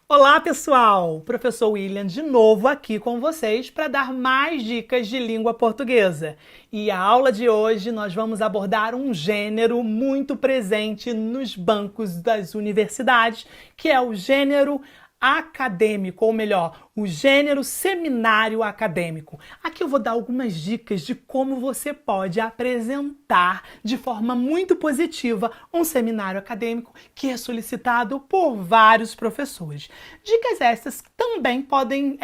Olá, pessoal! Professor William de novo aqui com vocês para dar mais dicas de língua portuguesa. E a aula de hoje nós vamos abordar um gênero muito presente nos bancos das universidades, que é o gênero acadêmico, ou melhor, o gênero seminário acadêmico. Aqui eu vou dar algumas dicas de como você pode apresentar de forma muito positiva um seminário acadêmico que é solicitado por vários professores. Dicas essas que também podem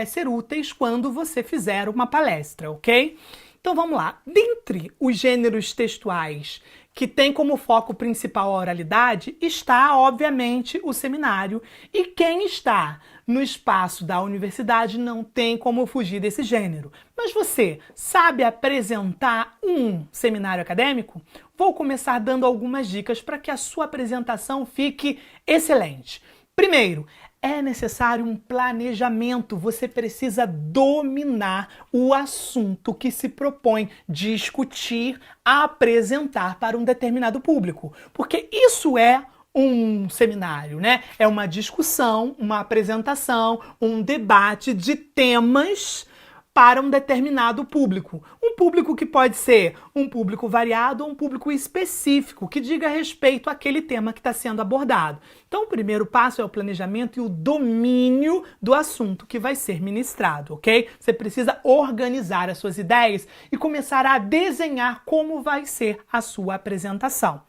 ser úteis quando você fizer uma palestra, ok? Então vamos lá. Dentre os gêneros textuais que tem como foco principal a oralidade, está, obviamente, o seminário. E quem está no espaço da universidade não tem como fugir desse gênero. Mas você sabe apresentar um seminário acadêmico? Vou começar dando algumas dicas para que a sua apresentação fique excelente. Primeiro, é necessário um planejamento, você precisa dominar o assunto que se propõe discutir, apresentar para um determinado público, porque isso é um seminário, né? É uma discussão, uma apresentação, um debate de temas para um determinado público. Um público que pode ser um público variado ou um público específico, que diga respeito àquele tema que está sendo abordado. Então, o primeiro passo é o planejamento e o domínio do assunto que vai ser ministrado, ok? Você precisa organizar as suas ideias e começar a desenhar como vai ser a sua apresentação.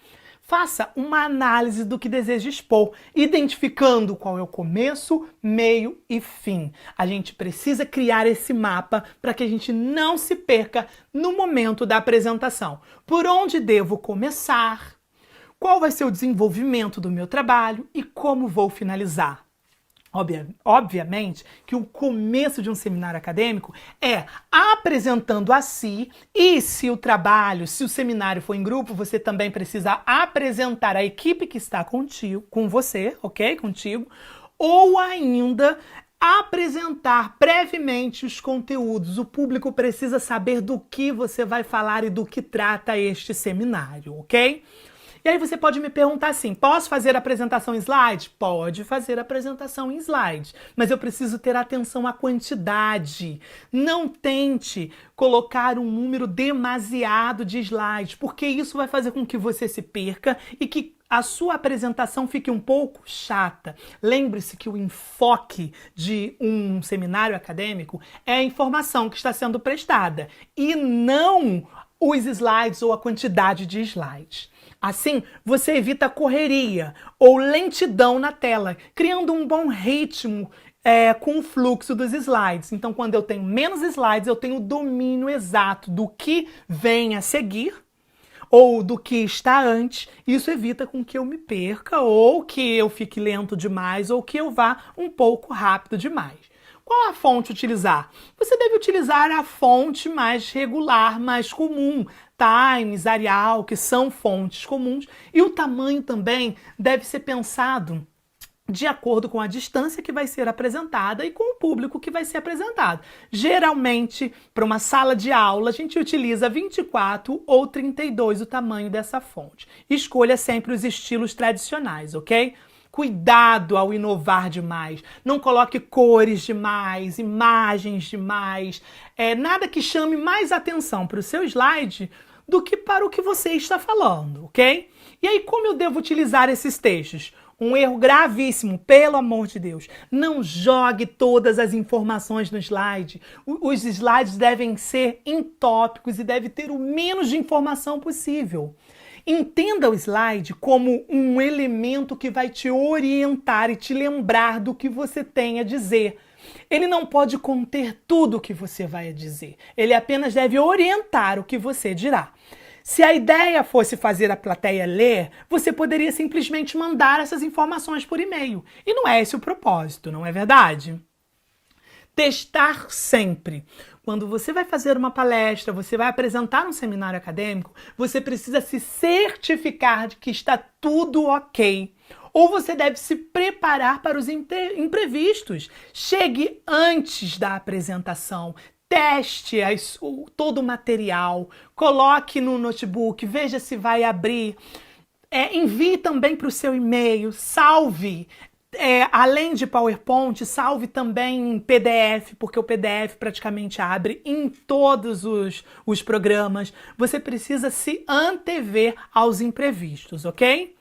Faça uma análise do que deseja expor, identificando qual é o começo, meio e fim. A gente precisa criar esse mapa para que a gente não se perca no momento da apresentação. Por onde devo começar? Qual vai ser o desenvolvimento do meu trabalho e como vou finalizar? Obviamente que o começo de um seminário acadêmico é apresentando a si, e se o seminário for em grupo, você também precisa apresentar a equipe que está contigo, com você, ok? Contigo, ou ainda apresentar brevemente os conteúdos. O público precisa saber do que você vai falar e do que trata este seminário, ok? E aí você pode me perguntar assim, posso fazer apresentação em slide? Pode fazer apresentação em slide, mas eu preciso ter atenção à quantidade. Não tente colocar um número demasiado de slides, porque isso vai fazer com que você se perca e que a sua apresentação fique um pouco chata. Lembre-se que o enfoque de um seminário acadêmico é a informação que está sendo prestada e não os slides ou a quantidade de slides. Assim, você evita correria ou lentidão na tela, criando um bom ritmo com o fluxo dos slides. Então, quando eu tenho menos slides, eu tenho o domínio exato do que vem a seguir ou do que está antes. Isso evita com que eu me perca ou que eu fique lento demais ou que eu vá um pouco rápido demais. Qual a fonte utilizar? Você deve utilizar a fonte mais regular, mais comum, Times, Arial, que são fontes comuns, e o tamanho também deve ser pensado de acordo com a distância que vai ser apresentada e com o público que vai ser apresentado. Geralmente, para uma sala de aula, a gente utiliza 24 ou 32 o tamanho dessa fonte. Escolha sempre os estilos tradicionais, ok? Cuidado ao inovar demais, não coloque cores demais, imagens demais, nada que chame mais atenção para o seu slide do que para o que você está falando, ok? E aí, como eu devo utilizar esses textos? Um erro gravíssimo, pelo amor de Deus, não jogue todas as informações no slide. Os slides devem ser em tópicos e deve ter o menos de informação possível. Entenda o slide como um elemento que vai te orientar e te lembrar do que você tem a dizer. Ele não pode conter tudo o que você vai dizer. Ele apenas deve orientar o que você dirá. Se a ideia fosse fazer a plateia ler, você poderia simplesmente mandar essas informações por e-mail. E não é esse o propósito, não é verdade? Testar sempre. Quando você vai fazer uma palestra, você vai apresentar um seminário acadêmico, você precisa se certificar de que está tudo ok. Ou você deve se preparar para os imprevistos. Chegue antes da apresentação. Teste todo o material. Coloque no notebook. Veja se vai abrir. Envie também para o seu e-mail. Salve. Além de PowerPoint, salve também PDF, porque o PDF praticamente abre em todos os programas. Você precisa se antever aos imprevistos, ok?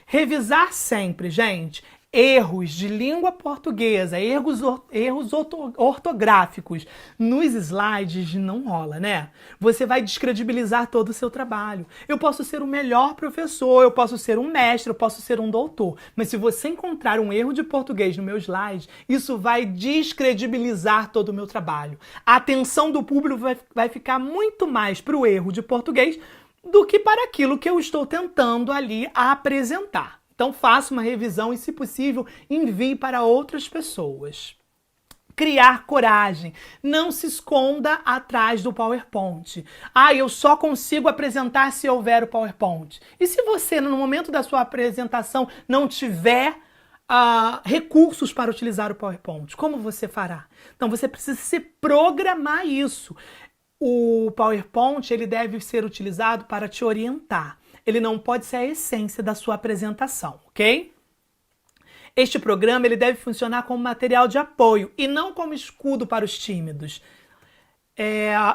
Revisar sempre, gente. Erros de língua portuguesa, erros ortográficos nos slides não rola, né? Você vai descredibilizar todo o seu trabalho. Eu posso ser o melhor professor, eu posso ser um mestre, eu posso ser um doutor, mas se você encontrar um erro de português no meu slide, isso vai descredibilizar todo o meu trabalho. A atenção do público vai ficar muito mais para o erro de português do que para aquilo que eu estou tentando ali apresentar. Então faça uma revisão e, se possível, envie para outras pessoas. Criar coragem. Não se esconda atrás do PowerPoint. Eu só consigo apresentar se houver o PowerPoint. E se você, no momento da sua apresentação, não tiver recursos para utilizar o PowerPoint, como você fará? Então você precisa se programar isso. O PowerPoint ele deve ser utilizado para te orientar. Ele não pode ser a essência da sua apresentação, ok? Este programa ele deve funcionar como material de apoio e não como escudo para os tímidos.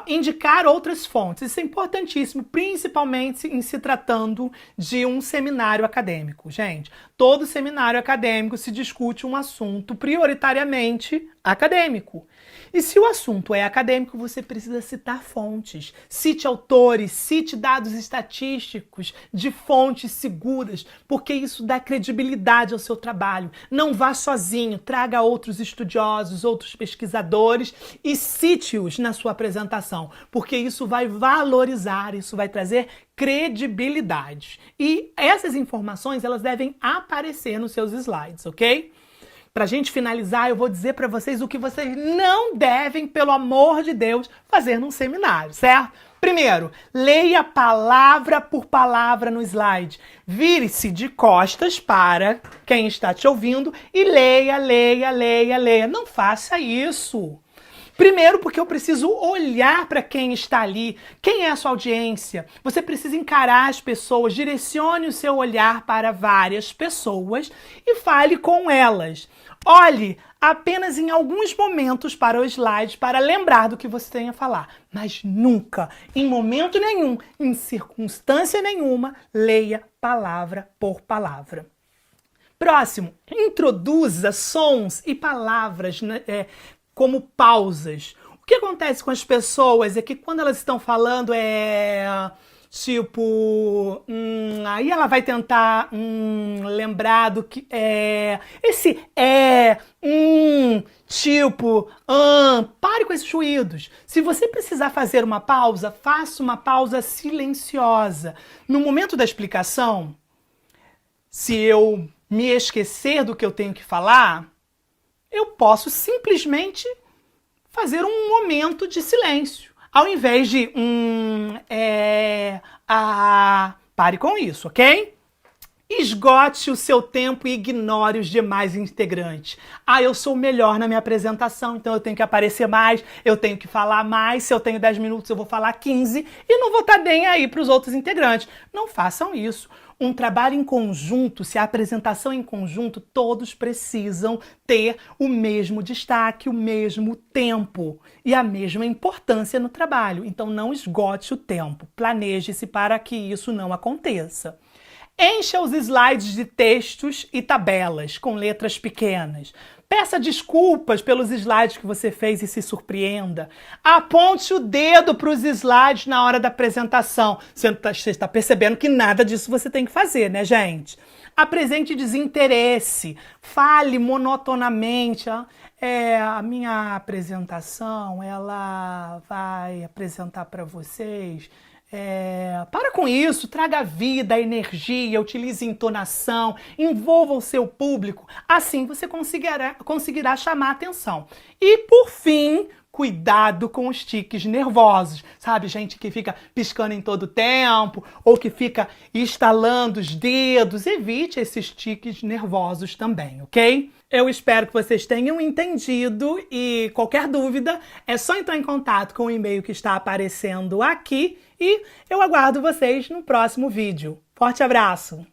Indicar outras fontes, isso é importantíssimo, principalmente em se tratando de um seminário acadêmico. Gente, todo seminário acadêmico se discute um assunto prioritariamente acadêmico. E se o assunto é acadêmico, você precisa citar fontes. Cite autores, cite dados estatísticos de fontes seguras, porque isso dá credibilidade ao seu trabalho. Não vá sozinho, traga outros estudiosos, outros pesquisadores e cite-os na sua apresentação, porque isso vai valorizar, isso vai trazer credibilidade. E essas informações, elas devem aparecer nos seus slides, ok? Pra gente finalizar, eu vou dizer para vocês o que vocês não devem, pelo amor de Deus, fazer num seminário, certo? Primeiro, leia palavra por palavra no slide. Vire-se de costas para quem está te ouvindo e leia, leia, leia, leia. Não faça isso. Primeiro, porque eu preciso olhar para quem está ali, quem é a sua audiência. Você precisa encarar as pessoas, direcione o seu olhar para várias pessoas e fale com elas. Olhe apenas em alguns momentos para o slide para lembrar do que você tem a falar, mas nunca, em momento nenhum, em circunstância nenhuma, leia palavra por palavra. Próximo, introduza sons e palavras, como pausas. O que acontece com as pessoas é que quando elas estão falando tipo, aí ela vai tentar lembrar do que esse tipo, pare com esses ruídos. Se você precisar fazer uma pausa, faça uma pausa silenciosa. No momento da explicação, se eu me esquecer do que eu tenho que falar, eu posso simplesmente fazer um momento de silêncio. Ao invés de pare com isso, ok? Esgote o seu tempo e ignore os demais integrantes. Eu sou o melhor na minha apresentação, então eu tenho que aparecer mais, eu tenho que falar mais. Se eu tenho 10 minutos, eu vou falar 15 e não vou estar nem aí para os outros integrantes. Não façam isso. Um trabalho em conjunto, se a apresentação é em conjunto, todos precisam ter o mesmo destaque, o mesmo tempo e a mesma importância no trabalho. Então não esgote o tempo, planeje-se para que isso não aconteça. Encha os slides de textos e tabelas com letras pequenas. Peça desculpas pelos slides que você fez e se surpreenda. Aponte o dedo para os slides na hora da apresentação. Você está percebendo que nada disso você tem que fazer, né, gente? Apresente desinteresse. Fale monotonamente. A minha apresentação, ela vai apresentar para vocês... para com isso, traga vida, energia, utilize entonação, envolva o seu público, assim você conseguirá chamar a atenção. E por fim, cuidado com os tiques nervosos, sabe? Gente que fica piscando em todo tempo ou que fica estalando os dedos, evite esses tiques nervosos também, ok? Eu espero que vocês tenham entendido e qualquer dúvida é só entrar em contato com o e-mail que está aparecendo aqui e eu aguardo vocês no próximo vídeo. Forte abraço!